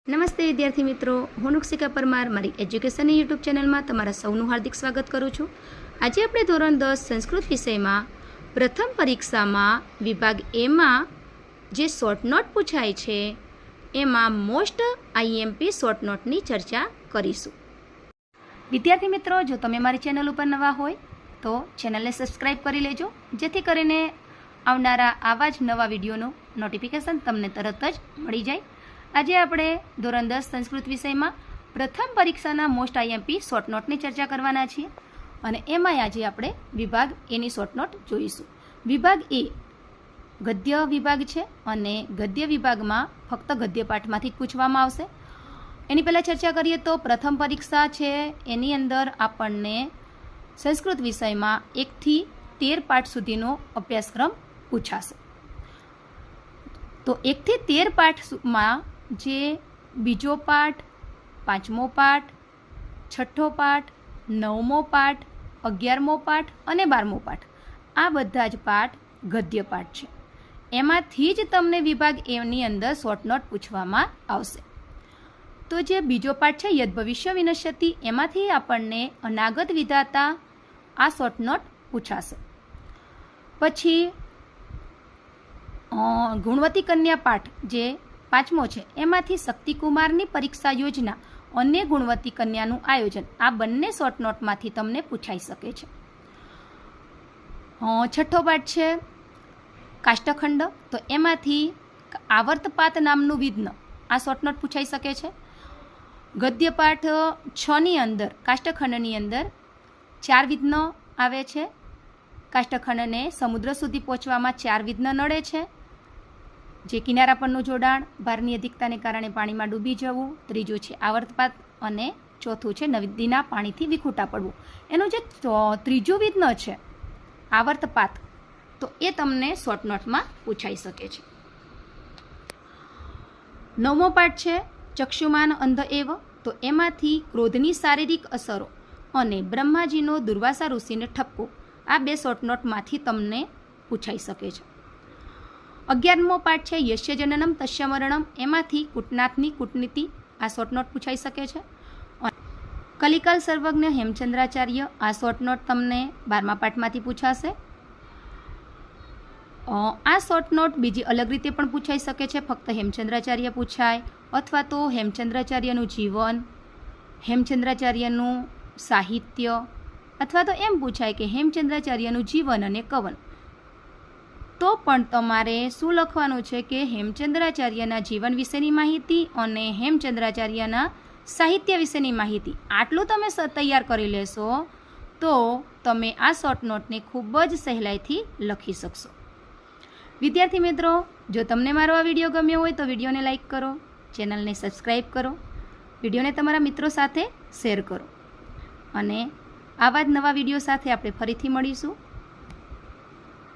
નમસ્તે વિદ્યાર્થી મિત્રો, હું નુક્ષિકા પરમાર મારી એજ્યુકેશનની યુટ્યુબ ચેનલમાં તમારા સૌનું હાર્દિક સ્વાગત કરું છું. આજે આપણે ધોરણ 10 સંસ્કૃત વિષયમાં પ્રથમ પરીક્ષામાં વિભાગ એમાં જે શોર્ટ નોટ પૂછાય છે એમાં મોસ્ટ આઈએમપી શોર્ટ નોટની ચર્ચા કરીશું. વિદ્યાર્થી મિત્રો, જો તમે મારી ચેનલ ઉપર નવા હોય તો ચેનલને સબસ્ક્રાઈબ કરી લેજો, જેથી કરીને આવનારા આવા જ નવા વિડીયોનું નોટિફિકેશન તમને તરત જ મળી જાય. આજે આપણે ધોરણ 10 સંસ્કૃત વિષયમાં પ્રથમ પરીક્ષાના મોસ્ટ આઈએમપી શોર્ટ નોટની ચર્ચા કરવાના છીએ અને એમાં આજે આપણે વિભાગ એની શોર્ટ નોટ જોઈશું. વિભાગ એ ગદ્ય વિભાગ છે અને ગદ્ય વિભાગમાં ફક્ત ગદ્ય પાઠમાંથી જ પૂછવામાં આવશે. એની પહેલાં ચર્ચા કરીએ તો પ્રથમ પરીક્ષા છે એની અંદર આપણને સંસ્કૃત વિષયમાં 1 થી 13 પાઠ સુધીનો અભ્યાસક્રમ પૂછાશે. તો 1 થી 13 પાઠમાં જે બીજો પાઠ, પાંચમો પાઠ, છઠ્ઠો પાઠ, નવમો પાઠ, 11મો પાઠ અને 12મો પાઠ, આ બધા જ પાઠ ગદ્ય પાઠ છે. એમાંથી જ તમને વિભાગ એની અંદર શોર્ટ નોટ પૂછવામાં આવશે. તો જે બીજો પાઠ છે યદ ભવિષ્ય વિનશ્યતિ, એમાંથી આપણને અનાગત વિધાતા આ શોર્ટ નોટ પૂછાશે. પછી ગુણવતી કન્યા પાઠ જે 5મો છે એમાંથી શક્તિકુમારની પરીક્ષા યોજના અને ગુણવતી કન્યાનું આયોજન, આ બંને શોર્ટ નોટમાંથી તમને પૂછાઈ શકે છે. છઠ્ઠો પાઠ છે કાષ્ટખંડ, તો એમાંથી આવર્તપાત નામનું વિધ્ન, આ શોર્ટ નોટ પૂછાઈ શકે છે. ગદ્ય પાઠ 6ની અંદર કાષ્ટખંડની અંદર 4 વિધ્ન આવે છે. કાષ્ટખંડને સમુદ્ર સુધી પહોંચવામાં 4 વિધ્ન નડે છે, જે કિનારા પરનું જોડાણ, ભારની અધિકતાને કારણે પાણીમાં ડૂબી જવું, ત્રીજું છે આવર્તપાત અને ચોથું છે નદીના પાણીથી વિખૂટા પડવું. એનું જે ત્રીજું વિધ્ન છે આવર્તપાત, તો એ તમને શોર્ટ નોટમાં પૂછાઈ શકે છે. 9મો પાઠ છે ચક્ષુમાન અંધ એવ, તો એમાંથી ક્રોધની શારીરિક અસરો અને બ્રહ્માજીનો દુર્વાસા ઋષિને ઠપકો, આ 2 શોર્ટ નોટમાંથી તમને પૂછાઈ શકે છે. 11મો પાઠ છે યશ્ય જનનમ તસ્ય મરણમ, એમાંથી કૂટનાથની કૂટનીતિ, આ શોર્ટ નોટ પૂછાઈ શકે છે. કલિકાલ સર્વજ્ઞ હેમચંદ્રાચાર્ય, આ શોર્ટ નોટ તમને 12મા પાઠમાંથી પૂછાશે. આ શોર્ટ નોટ બીજી અલગ રીતે પણ પૂછાઈ શકે છે, ફક્ત હેમચંદ્રાચાર્ય પૂછાય અથવા તો હેમચંદ્રાચાર્યનું જીવન, હેમચંદ્રાચાર્યનું સાહિત્ય, અથવા તો એમ પૂછાય કે હેમચંદ્રાચાર્યનું જીવન અને કવન. તો પણ તમારે શું લખવાનું છે કે હેમચંદ્રાચાર્યના જીવન વિશેની માહિતી અને હેમચંદ્રાચાર્યના સાહિત્ય વિશેની માહિતી, આટલું તમે તૈયાર કરી લેશો તો તમે આ શોર્ટ નોટને ખૂબ જ સહેલાઈથી લખી શકશો. વિદ્યાર્થી મિત્રો, જો તમને મારો આ વિડીયો ગમ્યો હોય તો વિડીયોને લાઈક કરો, ચેનલને સબસ્ક્રાઈબ કરો, વિડીયોને તમારા મિત્રો સાથે શેર કરો અને આવા જ નવા વિડીયો સાથે આપણે ફરીથી મળીશું.